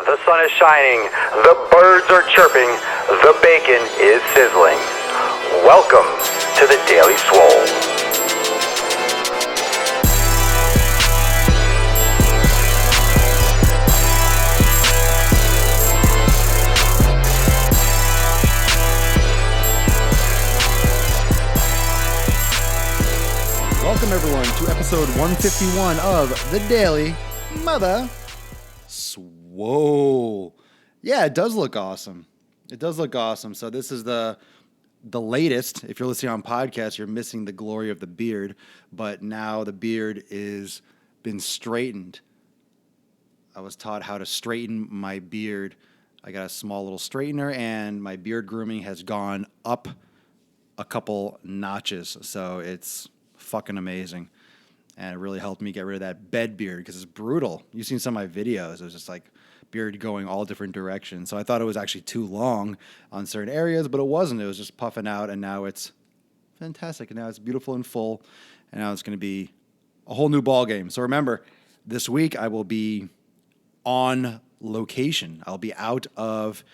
The sun is shining, the birds are chirping, the bacon is sizzling. Welcome to the Daily Swole. Welcome everyone to episode 151 of the Daily Mother Swole. Yeah, it does look awesome. It does look awesome. So this is the latest. If you're listening on podcast, you're missing the glory of the beard, but now the beard is been straightened. I was taught how to straighten my beard. I got a small little straightener, and my beard grooming has gone up a couple notches. So it's fucking amazing. And it really helped me get rid of that bed beard because it's brutal. You've seen some of my videos. It was just like beard going all different directions. So I thought it was actually too long on certain areas, but it wasn't. It was just puffing out, and now it's fantastic. And now it's beautiful and full, and now it's going to be a whole new ball game. So remember, this week I will be on location. I'll be out of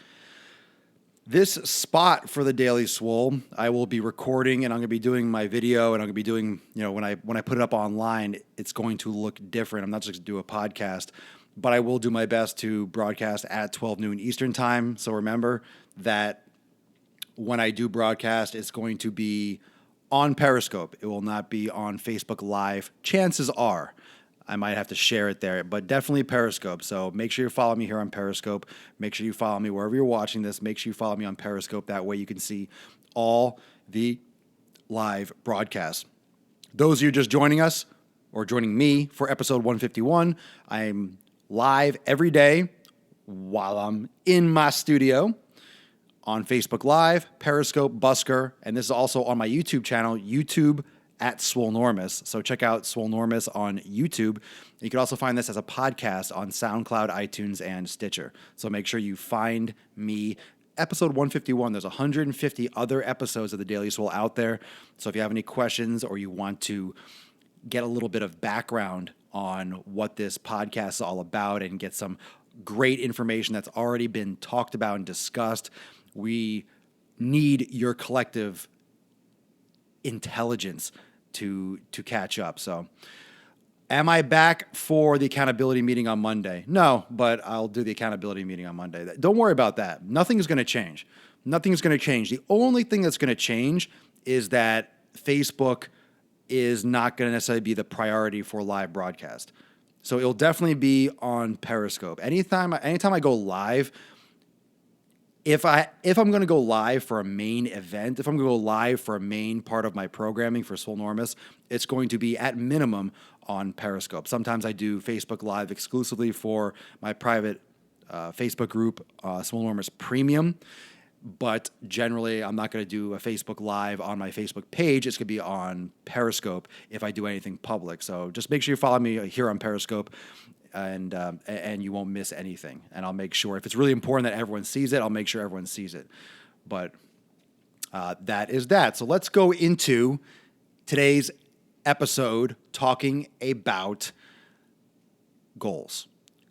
this spot for the Daily Swole. I will be recording, and I'm going to be doing my video, and I'm going to be doing, when I put it up online, it's going to look different. I'm not just going to do a podcast, but I will do my best to broadcast at 12 noon Eastern time. So remember that when I do broadcast, it's going to be on Periscope. It will not be on Facebook Live. Chances are I might have to share it there, but definitely Periscope. So make sure you follow me here on Periscope. Make sure you follow me wherever you're watching this. Make sure you follow me on Periscope. That way you can see all the live broadcasts. Those of you just joining us or joining me for episode 151, I'm live every day while I'm in my studio on Facebook Live, Periscope, Busker, and this is also on my YouTube channel, YouTube at Swolenormous. So check out Swolenormous on YouTube. You can also find this as a podcast on SoundCloud, iTunes, and Stitcher. So make sure you find me. Episode 151, there's 150 other episodes of the Daily Swole out there. So if you have any questions or you want to get a little bit of background on what this podcast is all about and get some great information that's already been talked about and discussed, we need your collective intelligence to catch up. So am I back for the accountability meeting on Monday? No, but I'll do the accountability meeting on Monday. Don't worry about that. Nothing is going to change. Nothing is going to change. The only thing that's going to change is that Facebook is not going to necessarily be the priority for live broadcast. So it'll definitely be on Periscope. Anytime I go live, if I'm going to go live for a main event, if I'm going to go live for a main part of my programming for Swolenormous, it's going to be at minimum on Periscope. Sometimes I do Facebook Live exclusively for my private Facebook group, Swolenormous Premium. But generally, I'm not going to do a Facebook Live on my Facebook page. It's going to be on Periscope if I do anything public. So just make sure you follow me here on Periscope, and you won't miss anything. And I'll make sure, if it's really important that everyone sees it, I'll make sure everyone sees it. But that is that. So let's go into today's episode talking about goals.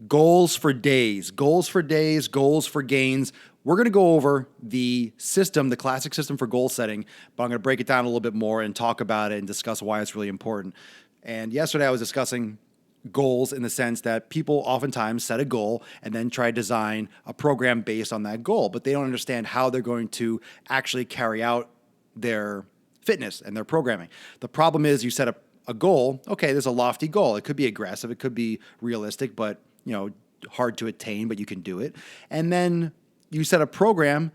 Goals for days, goals for days, goals for gains. We're going to go over the system, the classic system for goal setting, but I'm going to break it down a little bit more and talk about it and discuss why it's really important. And yesterday I was discussing goals in the sense that people oftentimes set a goal and then try to design a program based on that goal, but they don't understand how they're going to actually carry out their fitness and their programming. The problem is you set a goal. Okay, there's a lofty goal. It could be aggressive. It could be realistic, but hard to attain, but you can do it. And then you set a program,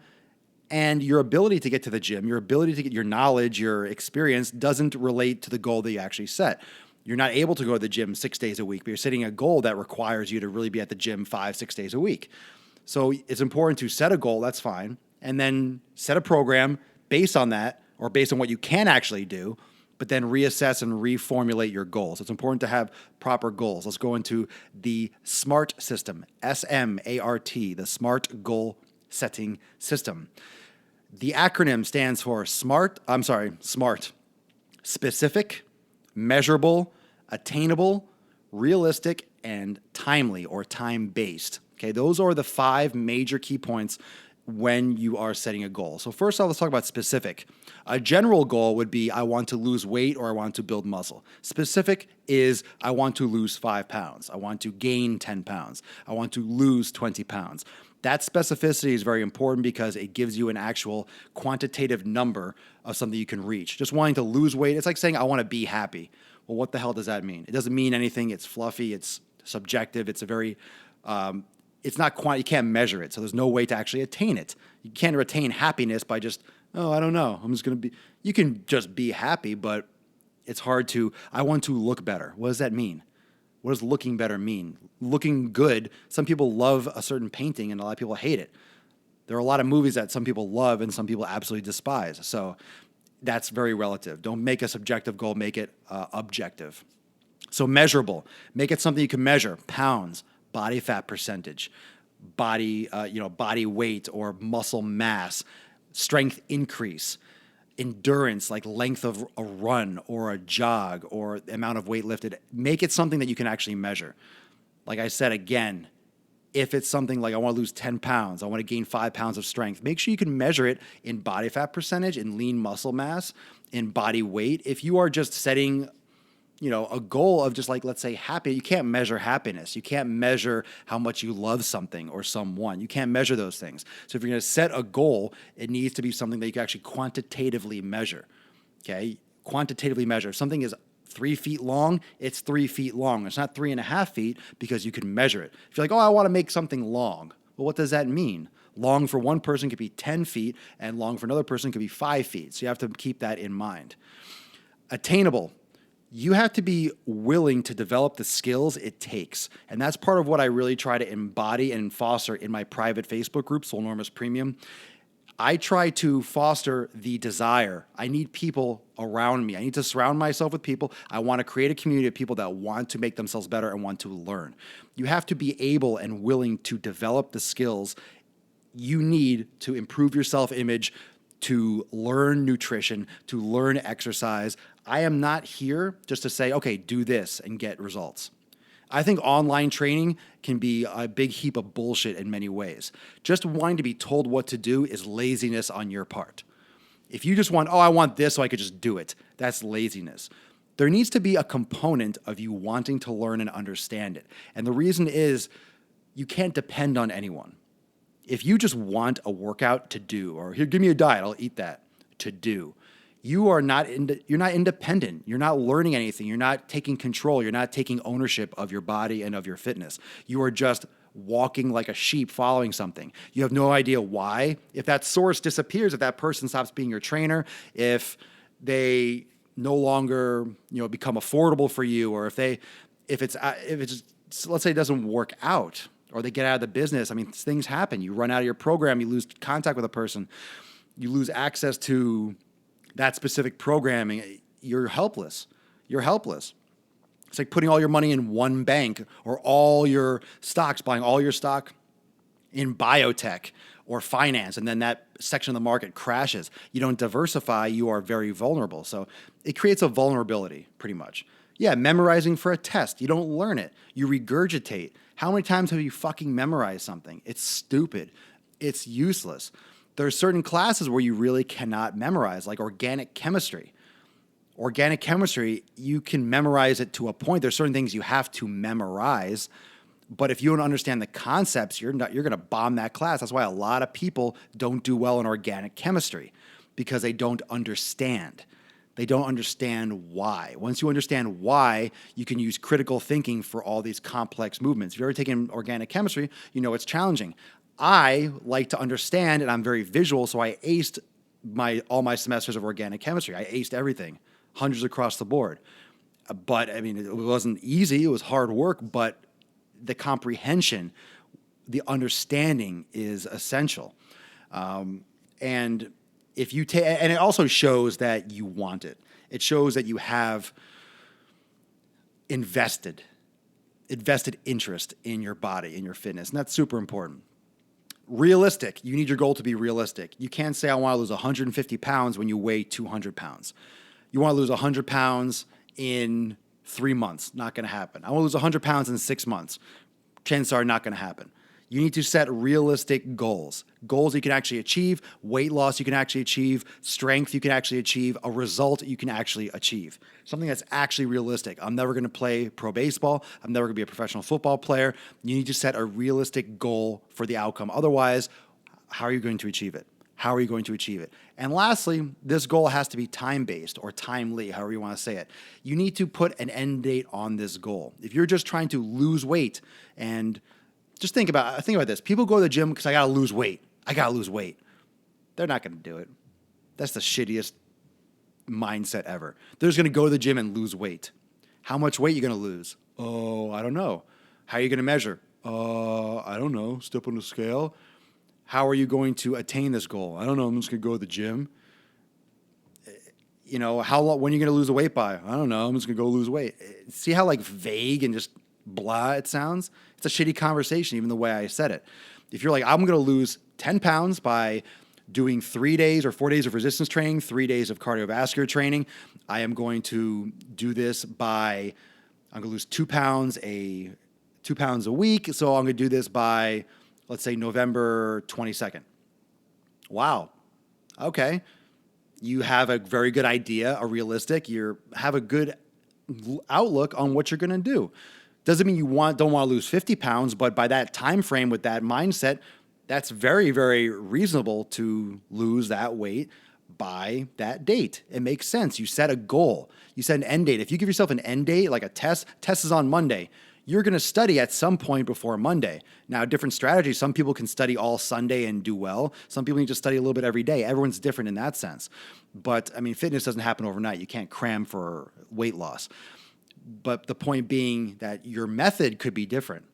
and your ability to get to the gym, your ability to get your knowledge, your experience doesn't relate to the goal that you actually set. You're not able to go to the gym 6 days a week, but you're setting a goal that requires you to really be at the gym 5-6 days a week. So it's important to set a goal, that's fine, and then set a program based on that or based on what you can actually do, but then reassess and reformulate your goals. It's important to have proper goals. Let's go into the SMART system, S.M.A.R.T, the SMART goal setting system. The acronym stands for SMART, specific, measurable, attainable, realistic, and timely or time-based. Okay, those are the 5 major key points when you are setting a goal. So first off, let's talk about specific. A general goal would be I want to lose weight or I want to build muscle. Specific is I want to lose 5 pounds. I want to gain 10 pounds. I want to lose 20 pounds. That specificity is very important because it gives you an actual quantitative number of something you can reach. Just wanting to lose weight, it's like saying I want to be happy. Well, what the hell does that mean? It doesn't mean anything. It's fluffy. It's subjective. It's a very it's not you can't measure it, so there's no way to actually attain it. You can't attain happiness by just, oh, I don't know, I'm just going to be, you can just be happy, but it's hard to, I want to look better. What does that mean? What does looking better mean? Looking good, some people love a certain painting and a lot of people hate it. There are a lot of movies that some people love and some people absolutely despise, so that's very relative. Don't make a subjective goal, make it objective. So measurable, make it something you can measure, pounds, body fat percentage, body weight or muscle mass, strength increase, endurance, like length of a run or a jog or amount of weight lifted. Make it something that you can actually measure. Like I said, again, if it's something like I want to lose 10 pounds, I want to gain 5 pounds of strength, make sure you can measure it in body fat percentage, in lean muscle mass, in body weight. If you are just setting a goal of just like, let's say happy, you can't measure happiness. You can't measure how much you love something or someone. You can't measure those things. So if you're going to set a goal, it needs to be something that you can actually quantitatively measure. Okay? Quantitatively measure. If something is 3 feet long, it's 3 feet long. It's not 3.5 feet because you can measure it. If you're like, oh, I want to make something long. Well, what does that mean? Long for one person could be 10 feet and long for another person could be 5 feet. So you have to keep that in mind. Attainable. You have to be willing to develop the skills it takes. And that's part of what I really try to embody and foster in my private Facebook group, Swolenormous Premium. I try to foster the desire. I need people around me. I need to surround myself with people. I want to create a community of people that want to make themselves better and want to learn. You have to be able and willing to develop the skills you need to improve your self-image, to learn nutrition, to learn exercise. I am not here just to say, okay, do this and get results. I think online training can be a big heap of bullshit in many ways. Just wanting to be told what to do is laziness on your part. If you just want, oh, I want this so I could just do it, that's laziness. There needs to be a component of you wanting to learn and understand it. And the reason is you can't depend on anyone. If you just want a workout to do, or here, give me a diet, I'll eat that, to do, you're not independent. You're not learning anything. You're not taking control. You're not taking ownership of your body and of your fitness. You are just walking like a sheep following something. You have no idea why. If that source disappears, if that person stops being your trainer, if they no longer become affordable for you, or if it's let's say it doesn't work out, or they get out of the business. I mean, things happen. You run out of your program, you lose contact with a person, you lose access to that specific programming. You're helpless. You're helpless. It's like putting all your money in one bank, or all your stocks, buying all your stock in biotech or finance, and then that section of the market crashes. You don't diversify, you are very vulnerable. So it creates a vulnerability, pretty much. Yeah, memorizing for a test. You don't learn it. You regurgitate. How many times have you fucking memorized something? It's stupid. It's useless. There are certain classes where you really cannot memorize, like organic chemistry. Organic chemistry, you can memorize it to a point. There's certain things you have to memorize, but if you don't understand the concepts, you're going to bomb that class. That's why a lot of people don't do well in organic chemistry, because they don't understand. They don't understand why. Once you understand why, you can use critical thinking for all these complex movements. If you've ever taken organic chemistry, you know it's challenging. I like to understand, and I'm very visual, so I aced all my semesters of organic chemistry. I aced everything, hundreds across the board. But, I mean, it wasn't easy. It was hard work, but the comprehension, the understanding is essential. And if you and it also shows that you want it. It shows that you have invested interest in your body, in your fitness, and that's super important. Realistic. You need your goal to be realistic. You can't say I want to lose 150 pounds when you weigh 200 pounds. You want to lose 100 pounds in 3 months. Not going to happen. I want to lose 100 pounds in 6 months. Chances are not going to happen. You need to set realistic goals. Goals you can actually achieve, weight loss you can actually achieve, strength you can actually achieve, a result you can actually achieve. Something that's actually realistic. I'm never going to play pro baseball. I'm never going to be a professional football player. You need to set a realistic goal for the outcome. Otherwise, how are you going to achieve it? How are you going to achieve it? And lastly, this goal has to be time-based or timely, however you want to say it. You need to put an end date on this goal. If you're just trying to lose weight and just think about this. People go to the gym because I got to lose weight. I got to lose weight. They're not going to do it. That's the shittiest mindset ever. They're just going to go to the gym and lose weight. How much weight are you going to lose? Oh, I don't know. How are you going to measure? I don't know. Step on the scale. How are you going to attain this goal? I don't know. I'm just going to go to the gym. When are you going to lose the weight by? I don't know. I'm just going to go lose weight. See how vague and just blah it sounds? It's a shitty conversation, even the way I said it. If you're like, I'm going to lose 10 pounds by doing 3 days or 4 days of resistance training, 3 days of cardiovascular training, I am going to do this by, I'm going to lose 2 pounds a week. So I'm going to do this by, let's say, November 22nd. Wow. Okay. You have a very good idea, you have a good outlook on what you're going to do. Doesn't mean you don't want to lose 50 pounds, but by that time frame with that mindset, that's very, very reasonable to lose that weight by that date. It makes sense. You set a goal. You set an end date. If you give yourself an end date, like a test is on Monday. You're going to study at some point before Monday. Now, different strategies. Some people can study all Sunday and do well. Some people need to study a little bit every day. Everyone's different in that sense. But, fitness doesn't happen overnight. You can't cram for weight loss. But the point being that your method could be different.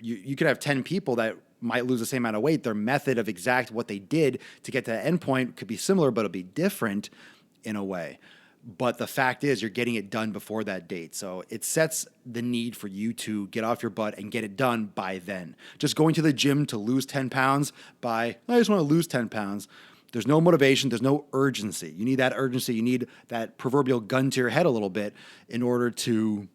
You could have 10 people that might lose the same amount of weight. Their method of exact what they did to get to that end point could be similar, but it'll be different in a way. But the fact is you're getting it done before that date. So it sets the need for you to get off your butt and get it done by then. Just going to the gym to lose 10 pounds I just want to lose 10 pounds. There's no motivation. There's no urgency. You need that urgency. You need that proverbial gun to your head a little bit in order to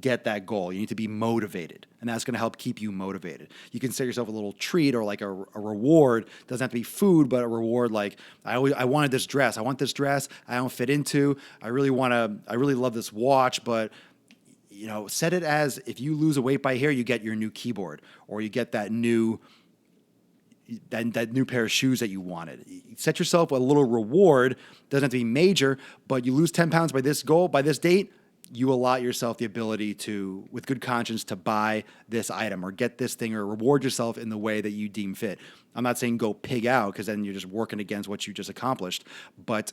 get that goal. You need to be motivated, and that's going to help keep you motivated. You can set yourself a little treat or like a reward. It doesn't have to be food, but a reward like I wanted this dress. I want this dress I don't fit into. I really love this watch, but set it as if you lose a weight by here, you get your new keyboard or you get that new pair of shoes that you wanted. Set yourself a little reward. Doesn't have to be major, but you lose 10 pounds by this goal, by this date, you allot yourself the ability to, with good conscience, to buy this item or get this thing or reward yourself in the way that you deem fit. I'm not saying go pig out because then you're just working against what you just accomplished. But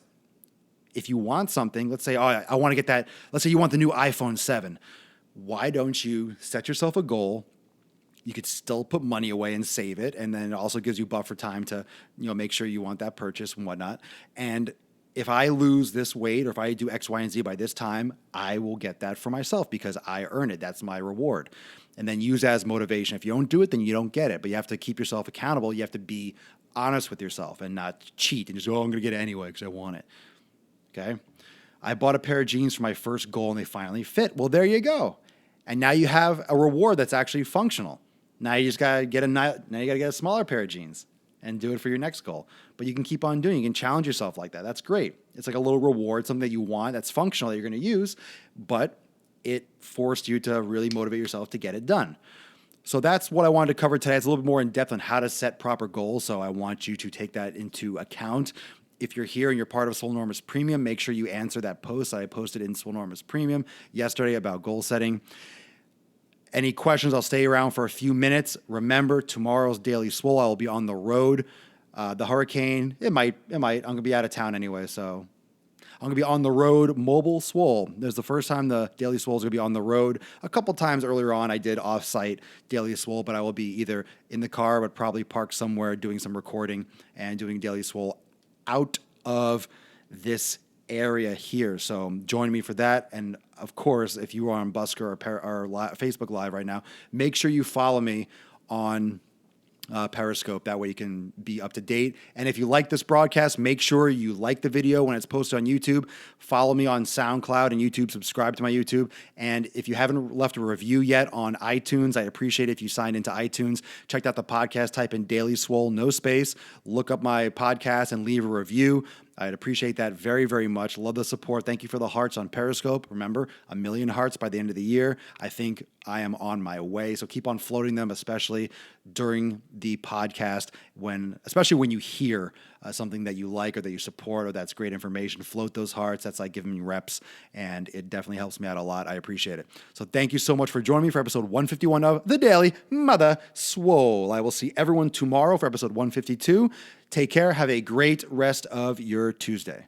if you want something, let's say, I want to get that. Let's say you want the new iPhone 7. Why don't you set yourself a goal? You could still put money away and save it. And then it also gives you buffer time to, make sure you want that purchase and whatnot. And if I lose this weight or if I do X, Y, and Z by this time, I will get that for myself because I earn it. That's my reward. And then use that as motivation. If you don't do it, then you don't get it. But you have to keep yourself accountable. You have to be honest with yourself and not cheat and just, I'm going to get it anyway because I want it. Okay? I bought a pair of jeans for my first goal and they finally fit. Well, there you go. And now you have a reward that's actually functional. Now you just got to get a smaller pair of jeans and do it for your next goal. But you can keep on doing it. You can challenge yourself like that. That's great. It's like a little reward, something that you want that's functional that you're going to use, but it forced you to really motivate yourself to get it done. So that's what I wanted to cover today. It's a little bit more in depth on how to set proper goals. So I want you to take that into account. If you're here and you're part of Swolenormous Premium, make sure you answer that post I posted in Swolenormous Premium yesterday about goal setting. Any questions? I'll stay around for a few minutes. Remember, tomorrow's Daily Swole, I will be on the road. The hurricane, it might. I'm going to be out of town anyway, so I'm going to be on the road, mobile Swole. There's the first time the Daily Swole is going to be on the road. A couple times earlier on, I did off-site Daily Swole, but I will be either in the car, but probably parked somewhere doing some recording and doing Daily Swole out of this area here. So join me for that. And of course, if you are on Busker or Facebook Live right now, make sure you follow me on Periscope. That way you can be up to date. And if you like this broadcast, make sure you like the video when it's posted on YouTube. Follow me on SoundCloud and YouTube. Subscribe to my YouTube. And if you haven't left a review yet on iTunes, I'd appreciate it if you signed into iTunes. Checked out the podcast, type in Daily Swole, no space. Look up my podcast and leave a review. I'd appreciate that very, very much. Love the support. Thank you for the hearts on Periscope. Remember, 1 million hearts by the end of the year. I think I am on my way. So keep on floating them, especially during the podcast, especially when you hear something that you like or that you support or that's great information. Float those hearts. That's like giving me reps, and it definitely helps me out a lot. I appreciate it. So thank you so much for joining me for episode 151 of The Daily Mother Swole. I will see everyone tomorrow for episode 152. Take care. Have a great rest of your Tuesday.